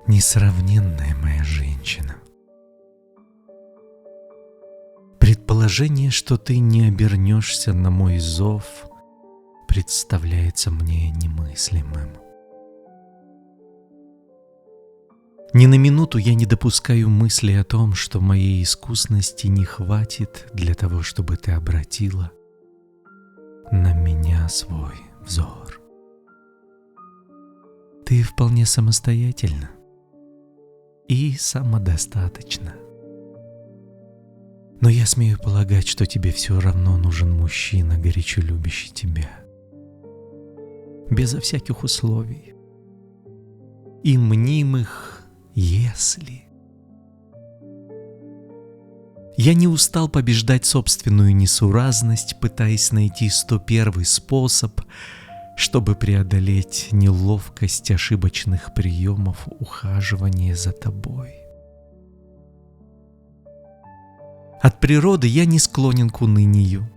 Несравненная моя женщина. Предположение, что ты не обернешься на мой зов, представляется мне немыслимым. Ни на минуту я не допускаю мысли о том, что моей искусности не хватит для того, чтобы ты обратила на меня свой взор. Ты вполне самостоятельна и самодостаточна. Но я смею полагать, что тебе все равно нужен мужчина, горячо любящий тебя, безо всяких условий и мнимых «если». Я не устал побеждать собственную несуразность, пытаясь найти 101-й способ, чтобы преодолеть неловкость ошибочных приемов ухаживания за тобой. От природы я не склонен к унынию,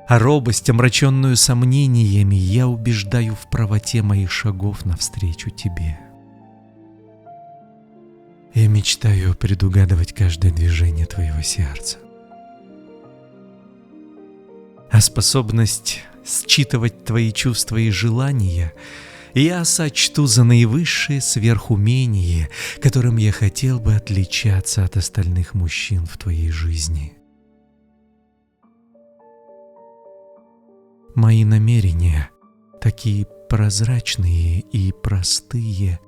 а робость, омраченную сомнениями, я убеждаю в правоте моих шагов навстречу тебе. Я мечтаю предугадывать каждое движение твоего сердца, а способность считывать твои чувства и желания я сочту за наивысшее сверхумение, которым я хотел бы отличаться от остальных мужчин в твоей жизни. Мои намерения такие прозрачные и простые,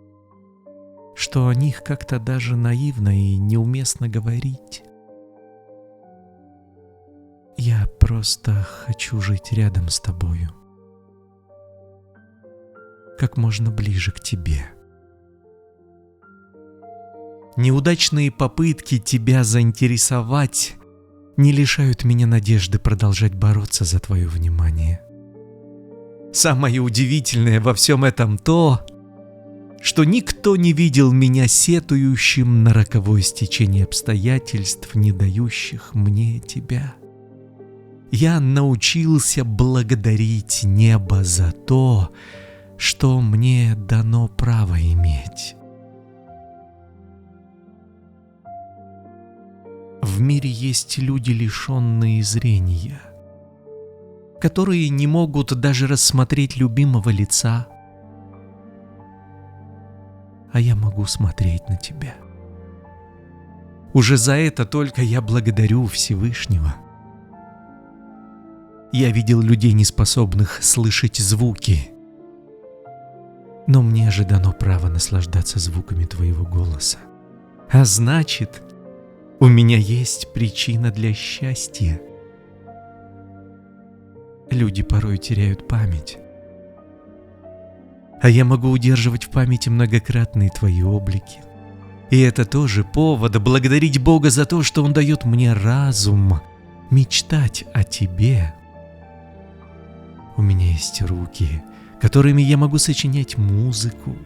что о них как-то даже наивно и неуместно говорить. Я просто хочу жить рядом с тобою, как можно ближе к тебе. Неудачные попытки тебя заинтересовать не лишают меня надежды продолжать бороться за твое внимание. Самое удивительное во всем этом то, что никто не видел меня сетующим на роковое стечение обстоятельств, не дающих мне тебя. Я научился благодарить небо за то, что мне дано право иметь. В мире есть люди, лишенные зрения, которые не могут даже рассмотреть любимого лица, а я могу смотреть на тебя. Уже за это только я благодарю Всевышнего. Я видел людей, неспособных слышать звуки, но мне же дано право наслаждаться звуками твоего голоса. А значит, у меня есть причина для счастья. Люди порой теряют память, а я могу удерживать в памяти многократные твои облики. И это тоже повод благодарить Бога за то, что Он дает мне разум мечтать о тебе. У меня есть руки, которыми я могу сочинять музыку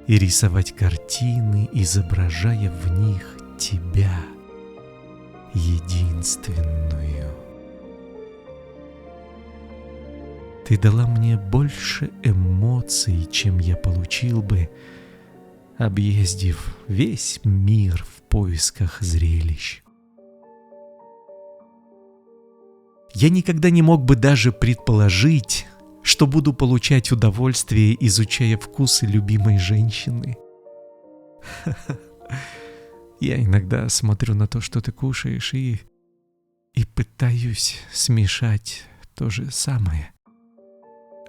и рисовать картины, изображая в них тебя, единственную. Ты дала мне больше эмоций, чем я получил бы, объездив весь мир в поисках зрелищ. Я никогда не мог бы даже предположить, что буду получать удовольствие, изучая вкусы любимой женщины. Я иногда смотрю на то, что ты кушаешь, и пытаюсь смешать то же самое,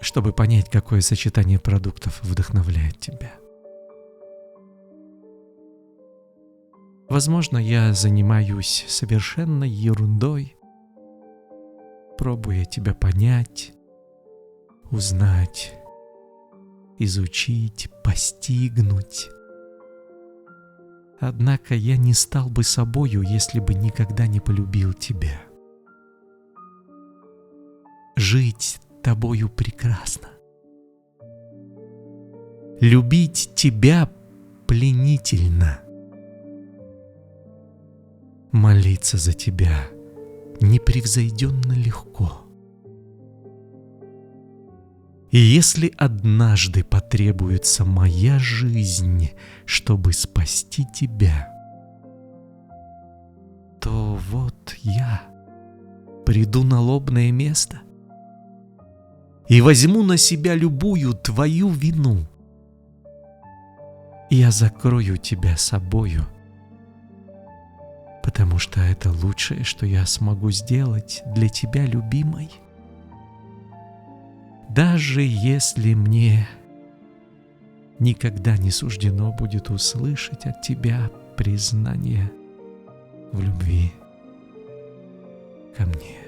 чтобы понять, какое сочетание продуктов вдохновляет тебя. Возможно, я занимаюсь совершенно ерундой, пробуя тебя понять, узнать, изучить, постигнуть. Однако я не стал бы собою, если бы никогда не полюбил тебя. Жить тобою прекрасно. Любить тебя пленительно. Молиться за тебя непревзойденно легко. И если однажды потребуется моя жизнь, чтобы спасти тебя, то вот я приду на лобное место и возьму на себя любую твою вину. Я закрою тебя собою, потому что это лучшее, что я смогу сделать для тебя, любимой. Даже если мне никогда не суждено будет услышать от тебя признание в любви ко мне.